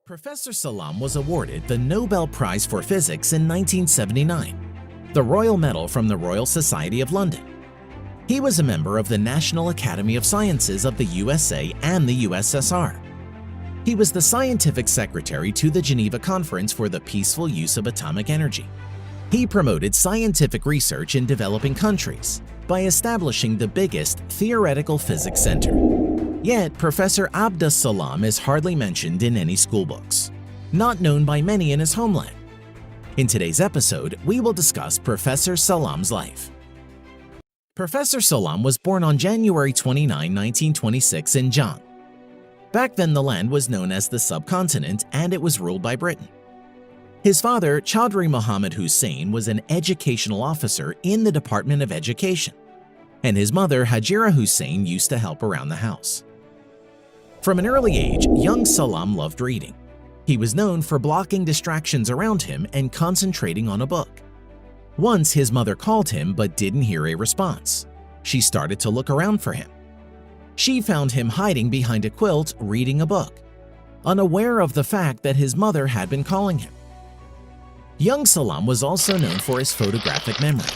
Professor Salam was awarded the Nobel Prize for Physics in 1979, the Royal Medal from the Royal Society of London. He was a member of the National Academy of Sciences of the USA and the USSR. He was the scientific secretary to the Geneva Conference for the Peaceful Use of Atomic Energy. He promoted scientific research in developing countries by establishing the biggest theoretical physics center. Yet, Professor Abdussalam is hardly mentioned in any schoolbooks, not known by many in his homeland. In today's episode, we will discuss Professor Salam's life. Professor Salam was born on January 29, 1926 in Jang. Back then, the land was known as the subcontinent and it was ruled by Britain. His father, Chaudhry Muhammad Hussain, was an educational officer in the Department of Education, and his mother, Hajira Hussain, used to help around the house. From an early age, young Salam loved reading. He was known for blocking distractions around him and concentrating on a book. Once his mother called him but didn't hear a response. She started to look around for him. She found him hiding behind a quilt reading a book, unaware of the fact that his mother had been calling him. Young Salam was also known for his photographic memory.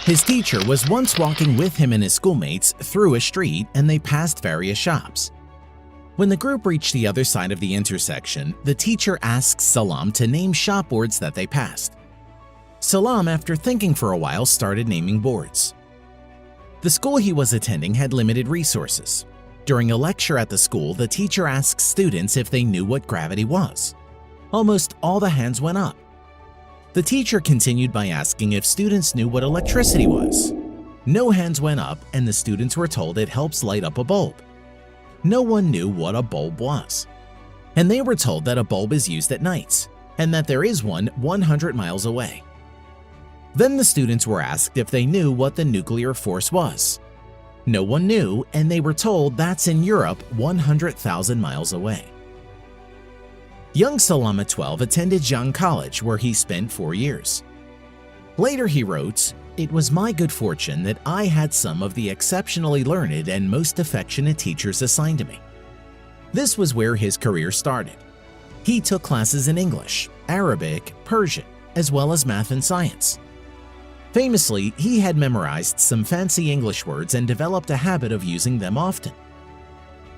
His teacher was once walking with him and his schoolmates through a street and they passed various shops. When the group reached the other side of the intersection, the teacher asked Salam to name shop boards that they passed. Salam, after thinking for a while, started naming boards. The school he was attending had limited resources. During a lecture at the school, the teacher asked students if they knew what gravity was. Almost all the hands went up. The teacher continued by asking if students knew what electricity was. No hands went up and the students were told it helps light up a bulb. No one knew what a bulb was. And they were told that a bulb is used at nights and that there is one 100 miles away. Then the students were asked if they knew what the nuclear force was. No one knew and they were told that's in Europe 100,000 miles away. Young Salam at 12 attended Jiang College where he spent 4 years. Later he wrote, "It was my good fortune that I had some of the exceptionally learned and most affectionate teachers assigned to me." This was where his career started. He took classes in English, Arabic, Persian, as well as math and science. Famously, he had memorized some fancy English words and developed a habit of using them often.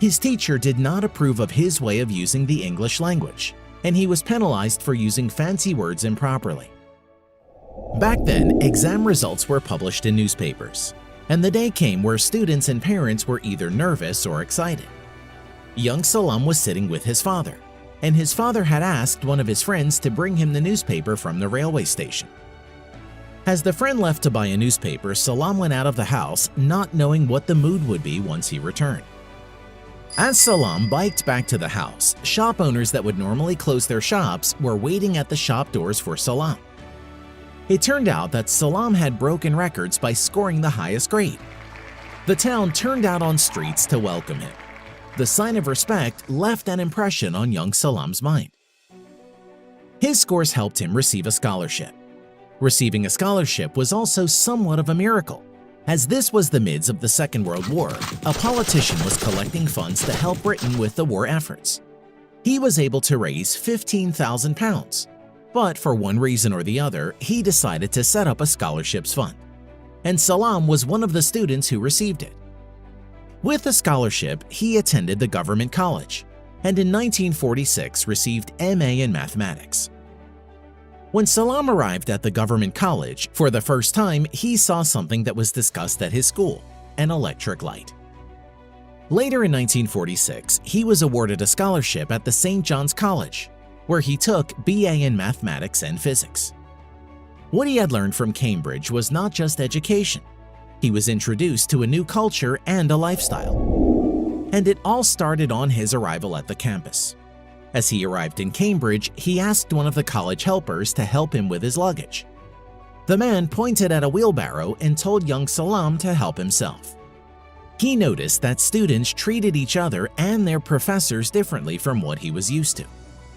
His teacher did not approve of his way of using the English language, and he was penalized for using fancy words improperly. Back then, exam results were published in newspapers, and the day came where students and parents were either nervous or excited. Young Salam was sitting with his father, and his father had asked one of his friends to bring him the newspaper from the railway station. As the friend left to buy a newspaper, Salam went out of the house, not knowing what the mood would be once he returned. As Salam biked back to the house, shop owners that would normally close their shops were waiting at the shop doors for Salam. It turned out that Salam had broken records by scoring the highest grade. The town turned out on streets to welcome him. The sign of respect left an impression on young Salam's mind. His scores helped him receive a scholarship. Receiving a scholarship was also somewhat of a miracle. As this was the midst of the Second World War, a politician was collecting funds to help Britain with the war efforts. He was able to raise £15,000. But for one reason or the other, he decided to set up a scholarships fund, and Salam was one of the students who received it. With the scholarship, he attended the government college, and in 1946 received MA in mathematics. When Salam arrived at the government college, for the first time he saw something that was discussed at his school, an electric light. Later in 1946, he was awarded a scholarship at the St. John's College, where he took BA in mathematics and physics. What he had learned from Cambridge was not just education. He was introduced to a new culture and a lifestyle. And it all started on his arrival at the campus. As he arrived in Cambridge, he asked one of the college helpers to help him with his luggage. The man pointed at a wheelbarrow and told young Salam to help himself. He noticed that students treated each other and their professors differently from what he was used to.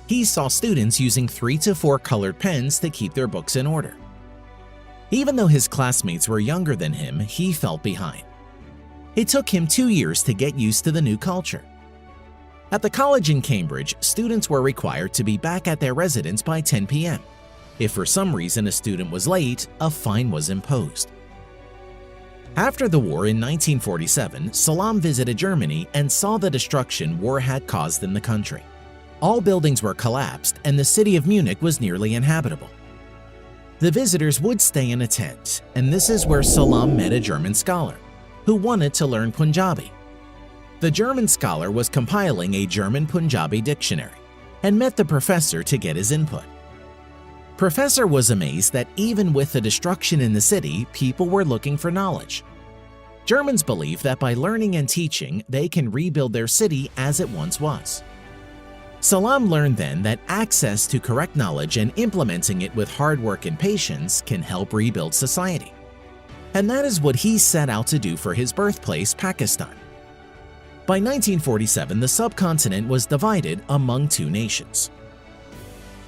He saw students using 3 to 4 colored pens to keep their books in order. Even though his classmates were younger than him, he felt behind. It took him 2 years to get used to the new culture. At the college in Cambridge, students were required to be back at their residence by 10 p.m. If for some reason a student was late, a fine was imposed. After the war in 1947, Salam visited Germany and saw the destruction war had caused in the country. All buildings were collapsed and the city of Munich was nearly inhabitable. The visitors would stay in a tent, and this is where Salam met a German scholar who wanted to learn Punjabi. The German scholar was compiling a German Punjabi dictionary and met the professor to get his input. Professor was amazed that even with the destruction in the city, people were looking for knowledge. Germans believe that by learning and teaching, they can rebuild their city as it once was. Salam learned then that access to correct knowledge and implementing it with hard work and patience can help rebuild society. And that is what he set out to do for his birthplace, Pakistan. By 1947, the subcontinent was divided among two nations.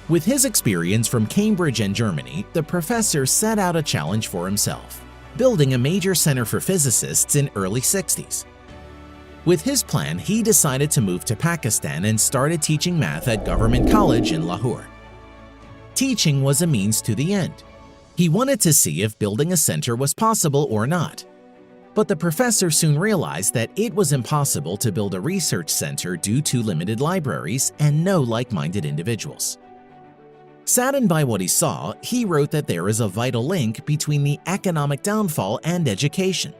With his experience from Cambridge and Germany, the professor set out a challenge for himself, building a major center for physicists in early 60s. With his plan, he decided to move to Pakistan and started teaching math at Government College in Lahore. Teaching was a means to the end. He wanted to see if building a center was possible or not. But the professor soon realized that it was impossible to build a research center due to limited libraries and no like-minded individuals. Saddened by what he saw, he wrote that there is a vital link between the economic downfall and education.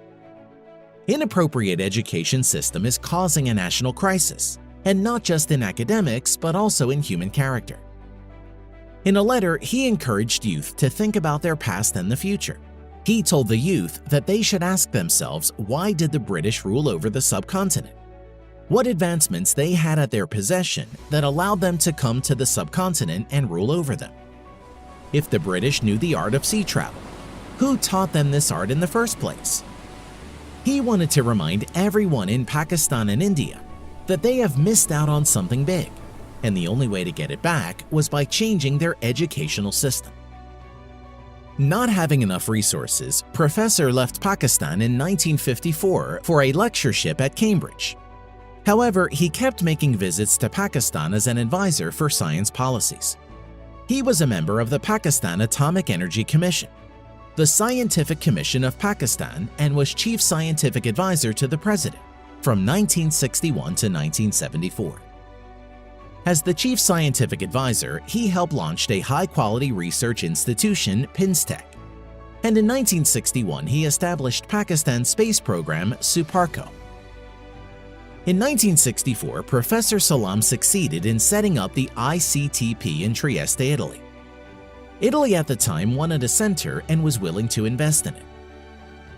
Inappropriate education system is causing a national crisis, and not just in academics but also in human character. In a letter, he encouraged youth to think about their past and the future. He told the youth that they should ask themselves, why did the British rule over the subcontinent? What advancements they had at their possession that allowed them to come to the subcontinent and rule over them? If the British knew the art of sea travel, who taught them this art in the first place? He wanted to remind everyone in Pakistan and India that they have missed out on something big, and the only way to get it back was by changing their educational system. Not having enough resources, Professor left Pakistan in 1954 for a lectureship at Cambridge. However, he kept making visits to Pakistan as an advisor for science policies. He was a member of the Pakistan Atomic Energy Commission, the Scientific Commission of Pakistan, and was chief scientific advisor to the president from 1961 to 1974. As the chief scientific advisor, he helped launch a high-quality research institution, PINSTEC. And in 1961, he established Pakistan's space program, Suparco. In 1964, Professor Salam succeeded in setting up the ICTP in Trieste, Italy. Italy at the time wanted a center and was willing to invest in it.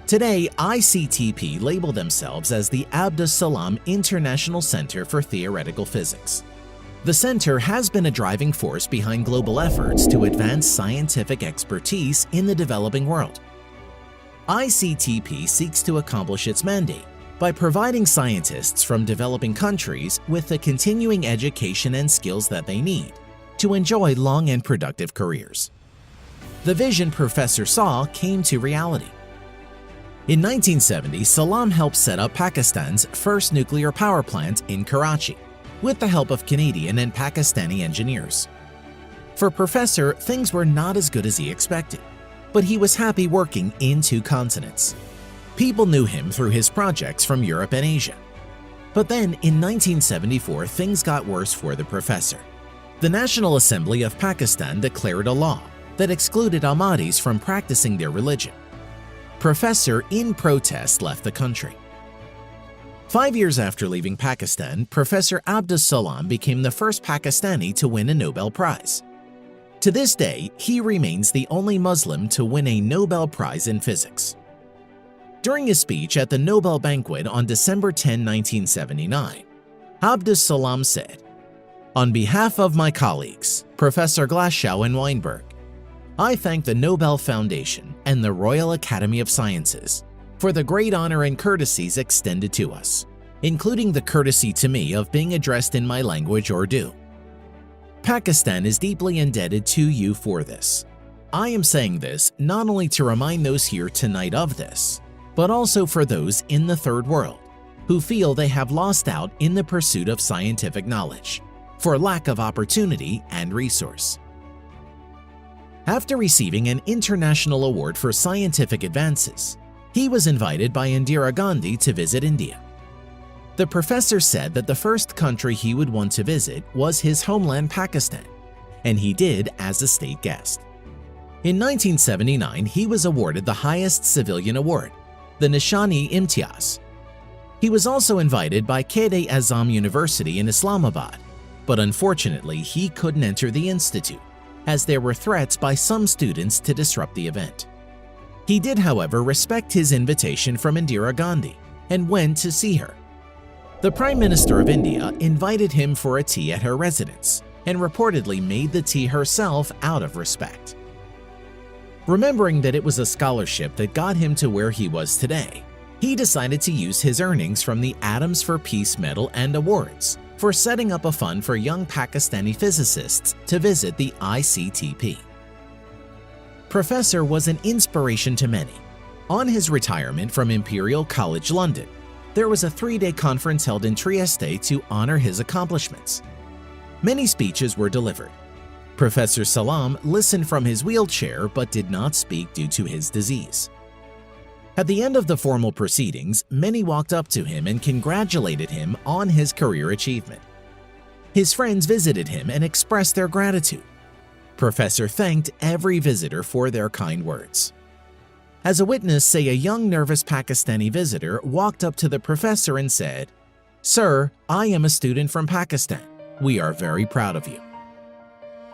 Today, ICTP label themselves as the Abdussalam International Center for Theoretical Physics. The center has been a driving force behind global efforts to advance scientific expertise in the developing world. ICTP seeks to accomplish its mandate by providing scientists from developing countries with the continuing education and skills that they need to enjoy long and productive careers. The vision Professor saw came to reality. In 1970, Salam helped set up Pakistan's first nuclear power plant in Karachi, with the help of Canadian and Pakistani engineers. For Professor, things were not as good as he expected, but he was happy working in two continents. People knew him through his projects from Europe and Asia. But then, in 1974, things got worse for the professor. The National Assembly of Pakistan declared a law that excluded Ahmadis from practicing their religion. Professor, in protest, left the country. 5 years after leaving Pakistan, Professor Abdussalam became the first Pakistani to win a Nobel Prize. To this day, he remains the only Muslim to win a Nobel Prize in physics. During his speech at the Nobel banquet on December 10, 1979, Abdussalam said, "On behalf of my colleagues, Professor Glasgow and Weinberg, I thank the Nobel Foundation and the Royal Academy of Sciences for the great honor and courtesies extended to us, including the courtesy to me of being addressed in my language Urdu. Pakistan is deeply indebted to you for this. I am saying this not only to remind those here tonight of this, but also for those in the third world, who feel they have lost out in the pursuit of scientific knowledge for lack of opportunity and resource. After receiving an international award for scientific advances, he was invited by Indira Gandhi to visit India. The professor said that the first country he would want to visit was his homeland Pakistan, and he did as a state guest. In 1979, he was awarded the highest civilian award, the Nishani-e-Imtiaz. He was also invited by Quaid-e-Azam University in Islamabad, but unfortunately he couldn't enter the institute, as there were threats by some students to disrupt the event. He did, however, respect his invitation from Indira Gandhi and went to see her. The Prime Minister of India invited him for a tea at her residence and reportedly made the tea herself out of respect. Remembering that it was a scholarship that got him to where he was today, he decided to use his earnings from the Atoms for Peace Medal and awards for setting up a fund for young Pakistani physicists to visit the ICTP. Professor was an inspiration to many. On his retirement from Imperial College London, there was a 3-day conference held in Trieste to honor his accomplishments. Many speeches were delivered. Professor Salam listened from his wheelchair but did not speak due to his disease. At the end of the formal proceedings, many walked up to him and congratulated him on his career achievement. His friends visited him and expressed their gratitude. Professor thanked every visitor for their kind words. As a witness, a young nervous Pakistani visitor walked up to the professor and said, "Sir, I am a student from Pakistan. We are very proud of you."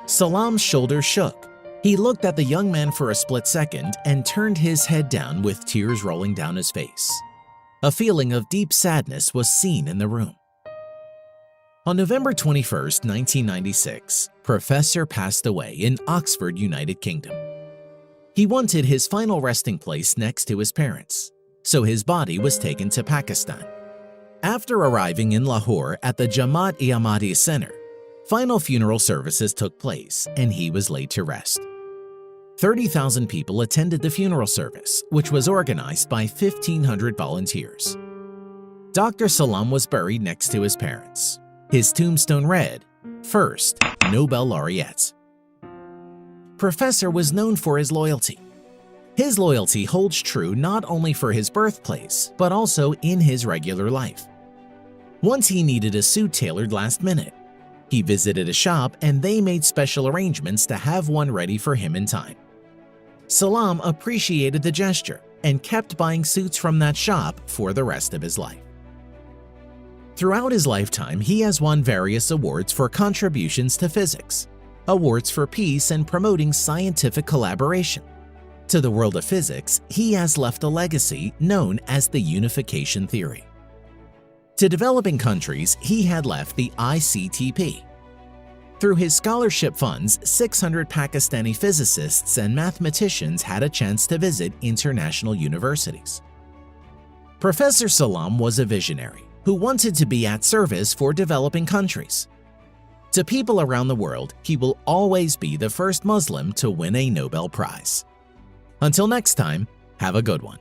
Salam's shoulders shook. He looked at the young man for a split second and turned his head down with tears rolling down his face. A feeling of deep sadness was seen in the room. On November 21, 1996, Professor passed away in Oxford, United Kingdom. He wanted his final resting place next to his parents, so his body was taken to Pakistan. After arriving in Lahore at the Jamaat-e-Ahmadi Center, final funeral services took place and he was laid to rest. 30,000 people attended the funeral service, which was organized by 1,500 volunteers. Dr. Salam was buried next to his parents. His tombstone read, "First Nobel Laureate." Professor was known for his loyalty. His loyalty holds true not only for his birthplace, but also in his regular life. Once he needed a suit tailored last minute. He visited a shop and they made special arrangements to have one ready for him in time. Salam appreciated the gesture and kept buying suits from that shop for the rest of his life. Throughout his lifetime, he has won various awards for contributions to physics, awards for peace and promoting scientific collaboration. To the world of physics, he has left a legacy known as the unification theory. To developing countries, he had left the ICTP. Through his scholarship funds, 600 Pakistani physicists and mathematicians had a chance to visit international universities. Professor Salam was a visionary who wanted to be at service for developing countries. To people around the world, he will always be the first Muslim to win a Nobel Prize. Until next time, have a good one.